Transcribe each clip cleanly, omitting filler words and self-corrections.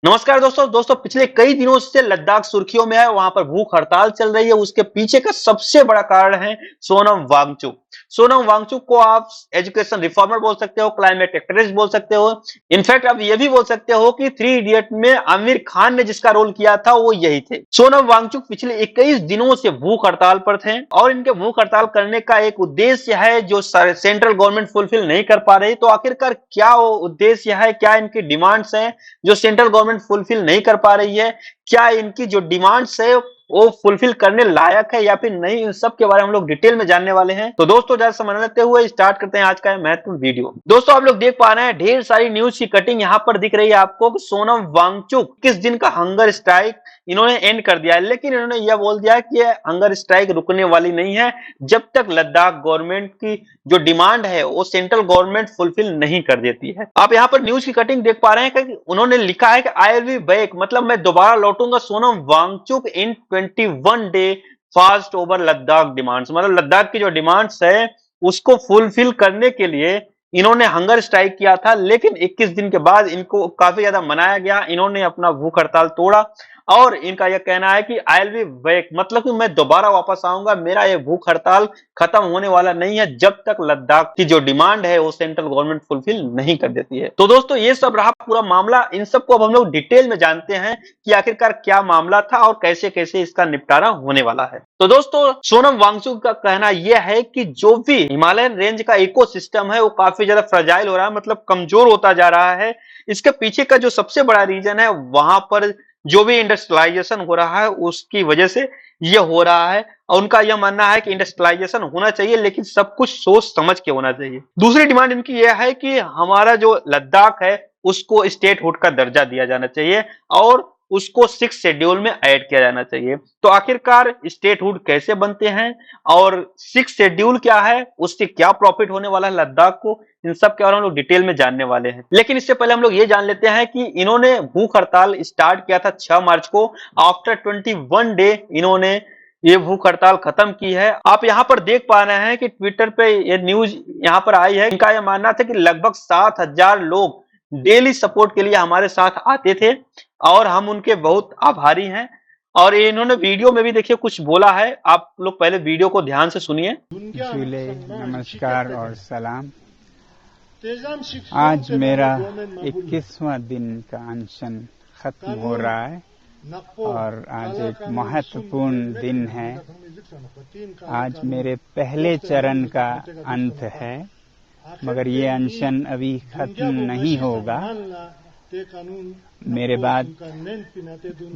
नमस्कार दोस्तों पिछले कई दिनों से लद्दाख सुर्खियों में है। वहां पर भूख हड़ताल चल रही है। उसके पीछे का सबसे बड़ा कारण है सोनम वांगचुक। सोनम वांगचुक को आप एजुकेशन रिफॉर्मर बोल सकते हो, क्लाइमेट एक्टिविस्ट बोल सकते हो, इनफैक्ट आप ये भी बोल सकते हो कि थ्री इडियट में आमिर खान ने जिसका रोल किया था वो यही थे। सोनम वांगचुक पिछले 21 दिनों से भूख हड़ताल पर थे और इनके भूख हड़ताल करने का एक उद्देश्य है जो सेंट्रल गवर्नमेंट फुलफिल नहीं कर पा रही। तो आखिरकार क्या वो उद्देश्य है, क्या इनकी डिमांड्स हैं जो सेंट्रल गवर्नमेंट फुलफिल नहीं कर पा रही है, क्या इनकी जो डिमांड्स है वो फुलफिल करने लायक है या फिर नहीं, इन सब के बारे में हम लोग डिटेल में जानने वाले हैं। तो दोस्तों ज्यादा समय लेते हुए स्टार्ट करते हैं आज का महत्वपूर्ण वीडियो। दोस्तों आप लोग देख पा रहे हैं ढेर सारी न्यूज की कटिंग यहाँ पर दिख रही है आपको कि सोनम वांगचुक किस दिन का हंगर स्ट्राइक इन्होंने एंड कर दिया है, लेकिन इन्होंने यह बोल दिया कि हंगर स्ट्राइक रुकने वाली नहीं है जब तक लद्दाख गवर्नमेंट की जो डिमांड है वो सेंट्रल गवर्नमेंट फुलफिल नहीं कर देती है। आप यहाँ पर न्यूज की कटिंग देख पा रहे हैं कि उन्होंने लिखा है कि आई विल बी बैक, मतलब मैं दोबारा लौटूंगा। सोनम वांगचुक इन 21 day fast over Ladakh demands, मतलब लद्दाख की जो डिमांड्स है उसको फुलफिल करने के लिए इन्होंने हंगर स्ट्राइक किया था, लेकिन 21 दिन के बाद इनको काफी ज्यादा मनाया गया। इन्होंने अपना भूख हड़ताल तोड़ा और इनका यह कहना है कि आई विल बी बैक, मतलब कि मैं दोबारा वापस आऊंगा। मेरा ये भूख हड़ताल खत्म होने वाला नहीं है जब तक लद्दाख की जो डिमांड है वो सेंट्रल गवर्नमेंट फुलफिल नहीं कर देती है। तो दोस्तों ये सब रहा पूरा मामला। इन सबको अब हम लोग डिटेल में जानते हैं कि आखिरकार क्या मामला था और कैसे कैसे इसका निपटारा होने वाला है। तो दोस्तों सोनम वांगचुक का कहना यह है कि जो भी हिमालयन रेंज का इकोसिस्टम है वो काफी ज्यादा फ्रजाइल हो रहा है, मतलब कमजोर होता जा रहा है। इसके पीछे का जो सबसे बड़ा रीजन है वहां पर जो भी इंडस्ट्रियलाइजेशन हो रहा है उसकी वजह से यह हो रहा है। और उनका यह मानना है कि इंडस्ट्रियलाइजेशन होना चाहिए लेकिन सब कुछ सोच समझ के होना चाहिए। दूसरी डिमांड इनकी यह है कि हमारा जो लद्दाख है उसको स्टेटहुड का दर्जा दिया जाना चाहिए और उसको 6 शेड्यूल में ऐड किया जाना चाहिए। तो आखिरकार स्टेटहुड कैसे बनते हैं और 6 शेड्यूल क्या है, उससे क्या प्रॉफिट होने वाला है लद्दाख को, इन सब के बारे में हम लोग डिटेल में जानने वाले हैं। लेकिन इससे पहले हम लोग ये जान लेते हैं कि इन्होंने भूख हड़ताल स्टार्ट किया था 6 मार्च को। आफ्टर 21 डे इन्होंने ये भूख हड़ताल खत्म की है। आप यहाँ पर देख पा रहे हैं कि ट्विटर पे ये न्यूज यहाँ पर आई है। इनका यह मानना था कि लगभग 7,000 लोग डेली सपोर्ट के लिए हमारे साथ आते थे और हम उनके बहुत आभारी हैं। और ये इन्होंने वीडियो में भी देखिए कुछ बोला है, आप लोग पहले वीडियो को ध्यान से सुनिए। नमस्कार और सलाम। आज मेरा 21वां दिन का अनशन खत्म हो रहा है और आज एक महत्वपूर्ण दिन है। आज मेरे पहले चरण का अंत है, मगर ये अनशन अभी खत्म नहीं होगा। मेरे बाद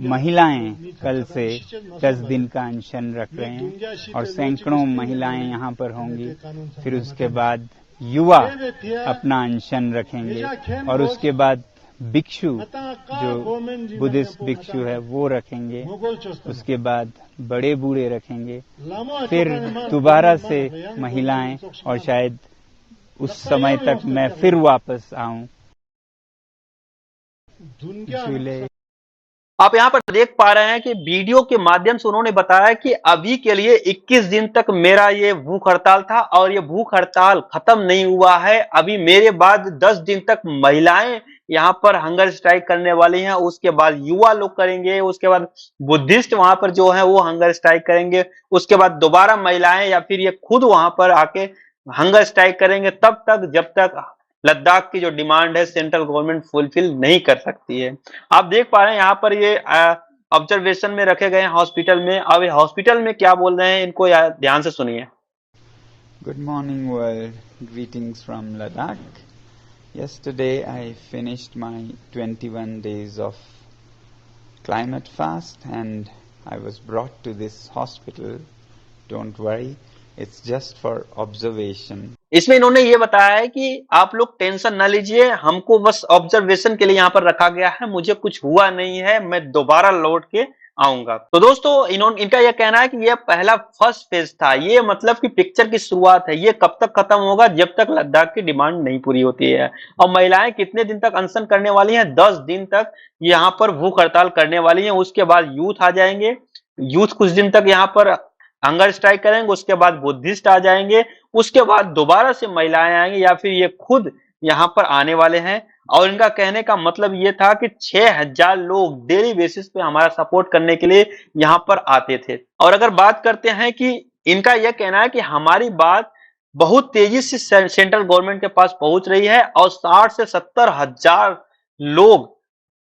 महिलाएं कल से 10 दिन का अनशन रख रहे हैं और सैकड़ों महिलाएं यहाँ पर होंगी। फिर उसके बाद युवा अपना अनशन रखेंगे और उसके बाद भिक्षु, जो बुद्धिस्ट भिक्षु है, वो रखेंगे। उसके बाद बड़े बूढ़े रखेंगे। फिर दोबारा से महिलाएं और शायद उस समय तक मैं फिर वापस आऊं। आप यहाँ पर देख पा रहे हैं कि वीडियो के माध्यम से उन्होंने बताया कि अभी के लिए 21 दिन तक मेरा ये भूख हड़ताल था और ये भूख हड़ताल खत्म नहीं हुआ है। अभी मेरे बाद 10 दिन तक महिलाएं यहाँ पर हंगर स्ट्राइक करने वाली हैं, उसके बाद युवा लोग करेंगे, उसके बाद बुद्धिस्ट वहां पर जो है वो हंगर स्ट्राइक करेंगे, उसके बाद दोबारा महिलाएं या फिर ये खुद वहां पर आके हंगर स्ट्राइक करेंगे, तब तक जब तक लद्दाख की जो डिमांड है सेंट्रल गवर्नमेंट फुलफिल नहीं कर सकती है। आप देख पा रहे हैं यहाँ पर ये ऑब्जर्वेशन में रखे गए हैं हॉस्पिटल में। अब हॉस्पिटल में क्या बोल रहे हैं इनको ध्यान से सुनिए। Good morning world, greetings from Ladakh. Yesterday I finished my 21 days of climate fast and I was brought to this hospital. Don't worry, it's just for observation. इसमें इन्होंने ये बताया है कि आप लोग टेंशन ना लीजिए, हमको बस ऑब्जर्वेशन के लिए यहाँ पर रखा गया है, मुझे कुछ हुआ नहीं है, मैं दोबारा लौट के आऊंगा। तो दोस्तों इनका यह कहना है कि यह पहला फर्स्ट फेज था, ये मतलब कि पिक्चर की शुरुआत है। ये कब तक खत्म होगा, जब तक लद्दाख की डिमांड नहीं पूरी होती है। और महिलाएं कितने दिन तक अनशन करने वाली हैं? 10 दिन तक यहाँ पर भूख हड़ताल करने वाली हैं। उसके बाद यूथ आ जाएंगे, यूथ कुछ दिन तक यहाँ पर हंगर स्ट्राइक करेंगे, उसके बाद बुद्धिस्ट आ जाएंगे, उसके बाद दोबारा से महिलाएं आएंगे या फिर ये खुद यहाँ पर आने वाले हैं। और इनका कहने का मतलब ये था कि 6000 लोग डेली बेसिस पे हमारा सपोर्ट करने के लिए यहाँ पर आते थे। और अगर बात करते हैं कि इनका यह कहना है कि हमारी बात बहुत तेजी से सेंट्रल गवर्नमेंट के पास पहुंच रही है और 60 से 70 हजार लोग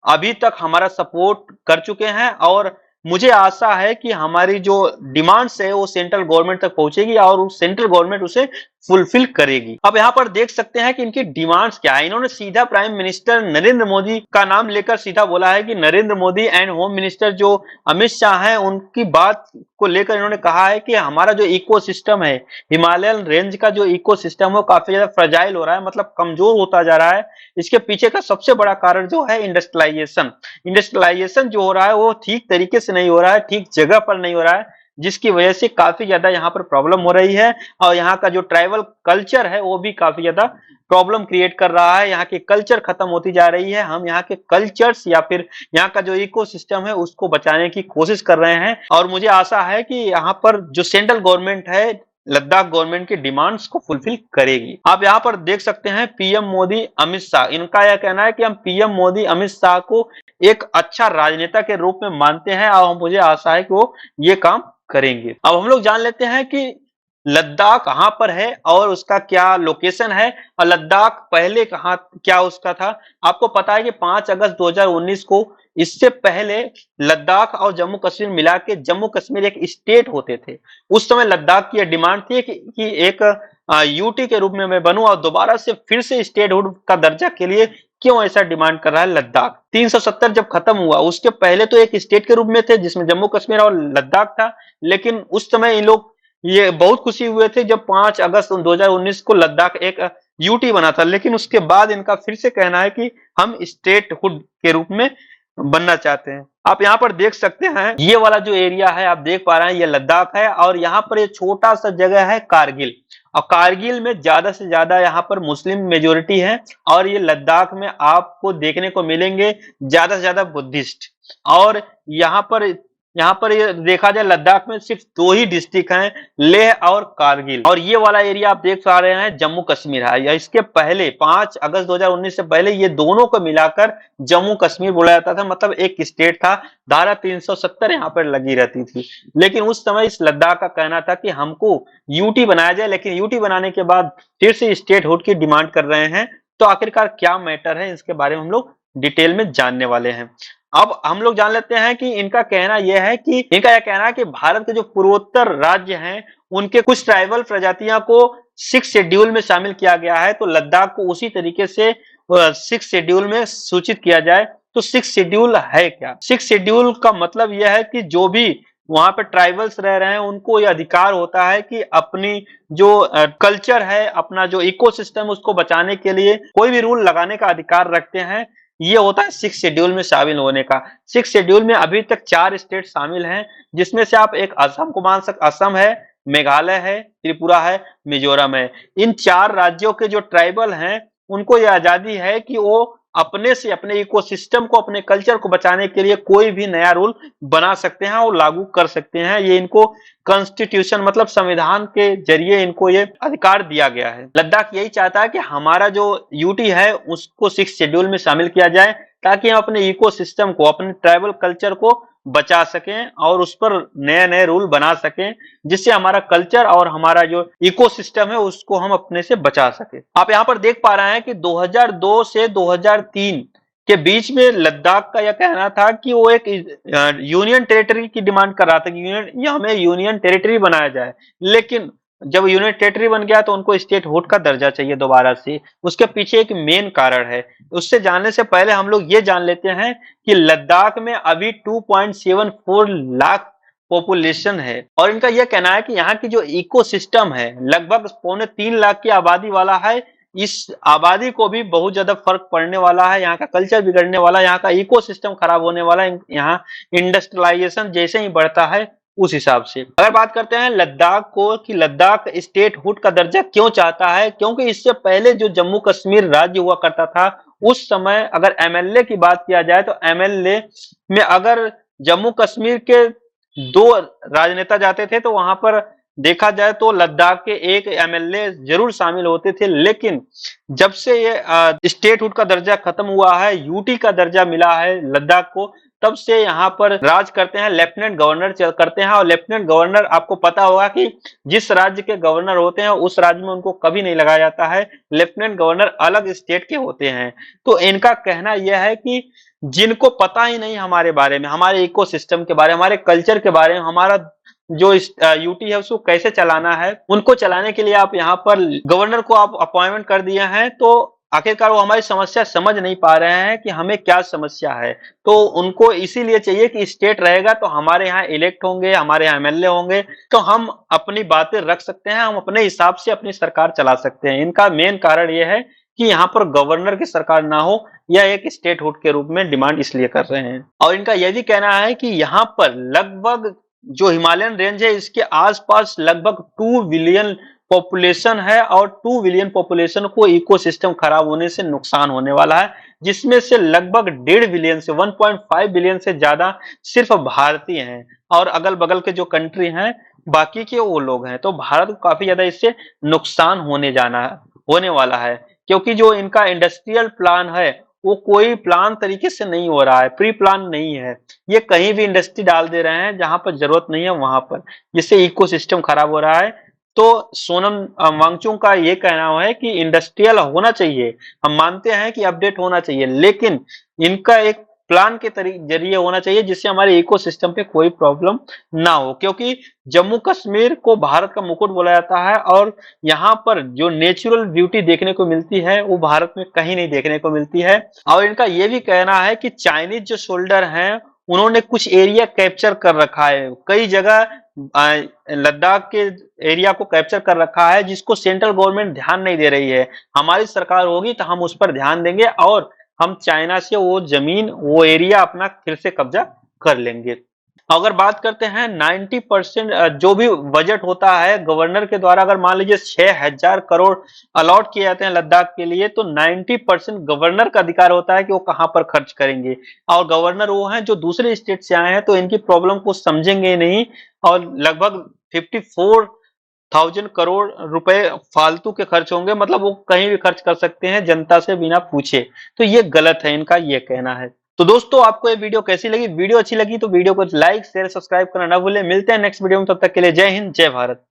अभी तक हमारा सपोर्ट कर चुके हैं, और मुझे आशा है कि हमारी जो डिमांड्स है वो सेंट्रल गवर्नमेंट तक पहुंचेगी और सेंट्रल गवर्नमेंट उसे फुलफिल करेगी। अब यहाँ पर देख सकते हैं कि इनकी डिमांड्स क्या है। इन्होंने सीधा प्राइम मिनिस्टर नरेंद्र मोदी का नाम लेकर सीधा बोला है कि Narendra Modi and home minister जो अमित शाह हैं उनकी बात को लेकर इन्होंने कहा है कि हमारा जो इकोसिस्टम है, हिमालयन रेंज का जो इकोसिस्टम है वो काफी ज्यादा फ्रजाइल हो रहा है, मतलब कमजोर होता जा रहा है। इसके पीछे का सबसे बड़ा कारण जो है इंडस्ट्रियलाइजेशन जो हो रहा है वो ठीक तरीके से नहीं हो रहा है, ठीक जगह पर नहीं हो रहा है, जिसकी वजह से काफी ज्यादा यहाँ पर प्रॉब्लम हो रही है। और यहाँ का जो ट्राइबल कल्चर है वो भी काफी ज्यादा प्रॉब्लम क्रिएट कर रहा है। यहाँ की कल्चर खत्म होती जा रही है। हम यहाँ के कल्चर्स या फिर यहाँ का जो इकोसिस्टम है उसको बचाने की कोशिश कर रहे हैं, और मुझे आशा है कि यहाँ पर जो सेंट्रल गवर्नमेंट है लद्दाख गवर्नमेंट की डिमांड्स को फुलफिल करेगी। आप यहाँ पर देख सकते हैं पीएम मोदी अमित शाह, इनका यह कहना है कि हम पीएम मोदी अमित शाह को एक अच्छा राजनेता के रूप में मानते हैं और मुझे आशा है कि वो ये काम करेंगे। अब हम लोग जान लेते हैं कि लद्दाख कहाँ पर है और उसका क्या लोकेशन है, और लद्दाख पहले कहाँ क्या उसका था। आपको पता है कि 5 अगस्त 2019 को, इससे पहले लद्दाख और जम्मू कश्मीर मिला के जम्मू कश्मीर एक स्टेट होते थे। उस समय लद्दाख की यह डिमांड थी कि एक यूटी के रूप में मैं बनूं, और दोबारा से फिर से स्टेटहुड का दर्जा के लिए क्यों ऐसा डिमांड कर रहा है लद्दाख। 370 जब खत्म हुआ उसके पहले तो एक स्टेट के रूप में थे जिसमें जम्मू कश्मीर और लद्दाख था, लेकिन उस समय इन लोग ये बहुत खुशी हुए थे जब 5 अगस्त 2019 को लद्दाख एक यूटी बना था। लेकिन उसके बाद इनका फिर से कहना है कि हम स्टेटहुड के रूप में बनना चाहते हैं। आप यहाँ पर देख सकते हैं ये वाला जो एरिया है आप देख पा रहे हैं ये लद्दाख है, और यहाँ पर ये छोटा सा जगह है कारगिल, और कारगिल में ज्यादा से ज्यादा यहाँ पर मुस्लिम मेजोरिटी है, और ये लद्दाख में आपको देखने को मिलेंगे ज्यादा से ज्यादा बुद्धिस्ट। और यहाँ पर ये देखा जाए लद्दाख में सिर्फ 2 ही डिस्ट्रिक्ट हैं, लेह और कारगिल, और ये वाला एरिया आप देख पा रहे हैं जम्मू कश्मीर है। या इसके पहले 5 अगस्त 2019 से पहले ये दोनों को मिलाकर जम्मू कश्मीर बोला जाता था, मतलब एक स्टेट था। धारा 370 यहाँ पर लगी रहती थी। लेकिन उस समय इस लद्दाख का कहना था कि हमको यूटी बनाया जाए, लेकिन यूटी बनाने के बाद फिर से स्टेटहुड की डिमांड कर रहे हैं। तो आखिरकार क्या मैटर है इसके बारे में हम लोग डिटेल में जानने वाले हैं। अब हम लोग जान लेते हैं कि इनका कहना यह है कि भारत के जो पूर्वोत्तर राज्य हैं उनके कुछ ट्राइबल प्रजातियों को 6 शेड्यूल में शामिल किया गया है, तो लद्दाख को उसी तरीके से 6 शेड्यूल में सूचित किया जाए। तो 6 शेड्यूल है क्या? 6 शेड्यूल का मतलब यह है कि जो भी वहां पे ट्राइबल्स रह रहे हैं उनको यह अधिकार होता है कि अपनी जो कल्चर है, अपना जो इकोसिस्टम उसको बचाने के लिए कोई भी रूल लगाने का अधिकार रखते हैं। ये होता है 6 शेड्यूल में शामिल होने का। 6 शेड्यूल में अभी तक 4 स्टेट शामिल हैं, जिसमें से आप एक असम को मान सकते, असम है, मेघालय है, त्रिपुरा है, मिजोरम है। इन 4 राज्यों के जो ट्राइबल हैं उनको यह आजादी है कि वो अपने से अपने इकोसिस्टम को, अपने कल्चर को बचाने के लिए कोई भी नया रूल बना सकते हैं और लागू कर सकते हैं। ये इनको कॉन्स्टिट्यूशन मतलब संविधान के जरिए इनको ये अधिकार दिया गया है। लद्दाख यही चाहता है कि हमारा जो यूटी है उसको 6 शेड्यूल में शामिल किया जाए, ताकि हम अपने इकोसिस्टम को, अपने ट्राइबल कल्चर को बचा सकें और उस पर नए नए रूल बना सकें, जिससे हमारा कल्चर और हमारा जो इकोसिस्टम है उसको हम अपने से बचा सके। आप यहाँ पर देख पा रहे हैं कि 2002 से 2003 के बीच में लद्दाख का यह कहना था कि वो एक यूनियन टेरिटरी की डिमांड कर रहा था कि हमें यूनियन टेरिटरी बनाया जाए। लेकिन जब यूनियन टेरिटरी बन गया तो उनको स्टेटहुड का दर्जा चाहिए दोबारा से। उसके पीछे एक मेन कारण है। उससे जानने से पहले हम लोग ये जान लेते हैं कि लद्दाख में अभी 2.74 लाख पॉपुलेशन है, और इनका यह कहना है कि यहाँ की जो इकोसिस्टम है लगभग 2.25 लाख की आबादी वाला है। इस आबादी को भी बहुत ज्यादा फर्क पड़ने वाला है, यहाँ का कल्चर बिगड़ने वाला है, यहाँ का इकोसिस्टम खराब होने वाला है, यहाँ इंडस्ट्रियलाइजेशन जैसे ही बढ़ता है उस हिसाब से। अगर बात करते हैं लद्दाख को कि लद्दाख स्टेटहुड का दर्जा क्यों चाहता है, क्योंकि इससे पहले जो जम्मू कश्मीर राज्य हुआ करता था उस समय अगर एमएलए की बात किया जाए तो एमएलए में अगर जम्मू कश्मीर के 2 राजनेता जाते थे तो वहां पर देखा जाए तो लद्दाख के एक एमएलए जरूर शामिल होते थे, लेकिन जब से ये स्टेटहुड का दर्जा खत्म हुआ है, यूटी का दर्जा मिला है लद्दाख को, तब से यहाँ पर राज करते हैं लेफ्टिनेंट गवर्नर करते हैं। और लेफ्टिनेंट गवर्नर आपको पता होगा कि जिस राज्य के गवर्नर होते हैं उस राज्य में उनको कभी नहीं लगाया जाता है, लेफ्टिनेंट गवर्नर अलग स्टेट के होते हैं। तो इनका कहना यह है कि जिनको पता ही नहीं हमारे बारे में, हमारे इकोसिस्टम के बारे में, हमारे कल्चर के बारे में, हमारा जो यूटी है उसको कैसे चलाना है, उनको चलाने के लिए आप यहाँ पर गवर्नर को आप अपॉइंटमेंट कर दिए हैं, तो आखिरकार वो हमारी समस्या समझ नहीं पा रहे हैं कि हमें क्या समस्या है। तो उनको इसीलिए चाहिए कि स्टेट रहेगा तो हमारे यहाँ इलेक्ट होंगे, हमारे यहाँ एमएलए होंगे, तो हम अपनी बातें रख सकते हैं, हम अपने हिसाब से अपनी सरकार चला सकते हैं। इनका मेन कारण यह है कि यहाँ पर गवर्नर की सरकार ना हो, या एक स्टेटहुड के रूप में डिमांड इसलिए कर रहे हैं। और इनका यह भी कहना है कि यहाँ पर लगभग जो हिमालयन रेंज है इसके आसपास लगभग 2 बिलियन पॉपुलेशन है, और 2 बिलियन पॉपुलेशन को इकोसिस्टम खराब होने से नुकसान होने वाला है, जिसमें से लगभग 1.5 बिलियन से 1.5 बिलियन से ज्यादा सिर्फ भारतीय हैं, और अगल बगल के जो कंट्री हैं बाकी के वो लोग हैं। तो भारत को काफी ज्यादा इससे नुकसान होने वाला है, क्योंकि जो इनका इंडस्ट्रियल प्लान है वो कोई प्लान तरीके से नहीं हो रहा है, प्री प्लान नहीं है। ये कहीं भी इंडस्ट्री डाल दे रहे हैं जहां पर जरूरत नहीं है वहां पर, जिससे इकोसिस्टम खराब हो रहा है। तो सोनम वांगचुक का ये कहना है कि इंडस्ट्रियल होना चाहिए, हम मानते हैं कि अपडेट होना चाहिए, लेकिन इनका एक प्लान के जरिए होना चाहिए जिससे हमारे इकोसिस्टम पे कोई प्रॉब्लम ना हो। क्योंकि जम्मू कश्मीर को भारत का मुकुट बोला जाता है, और यहाँ पर जो नेचुरल ब्यूटी देखने को मिलती है वो भारत में कहीं नहीं देखने को मिलती है। और इनका ये भी कहना है कि चाइनीज जो शोल्डर हैं उन्होंने कुछ एरिया कैप्चर कर रखा है, कई जगह लद्दाख के एरिया को कैप्चर कर रखा है, जिसको सेंट्रल गवर्नमेंट ध्यान नहीं दे रही है। हमारी सरकार होगी तो हम उस पर ध्यान देंगे, और हम चाइना से वो जमीन, वो एरिया अपना फिर से कब्जा कर लेंगे। अगर बात करते हैं 90% जो भी बजट होता है गवर्नर के द्वारा, अगर मान लीजिए 6,000 करोड़ अलॉट किए जाते हैं लद्दाख के लिए, तो 90% गवर्नर का अधिकार होता है कि वो कहां पर खर्च करेंगे। और गवर्नर वो हैं जो दूसरे स्टेट से आए हैं, तो इनकी प्रॉब्लम को समझेंगे नहीं, और लगभग 54,000 करोड़ रुपए फालतू के खर्च होंगे, मतलब वो कहीं भी खर्च कर सकते हैं जनता से बिना पूछे। तो ये गलत है, इनका ये कहना है। तो दोस्तों आपको ये वीडियो कैसी लगी? वीडियो अच्छी लगी तो वीडियो को लाइक शेयर सब्सक्राइब करना ना भूलें। मिलते हैं नेक्स्ट वीडियो में, तब तक के लिए जय हिंद जय भारत।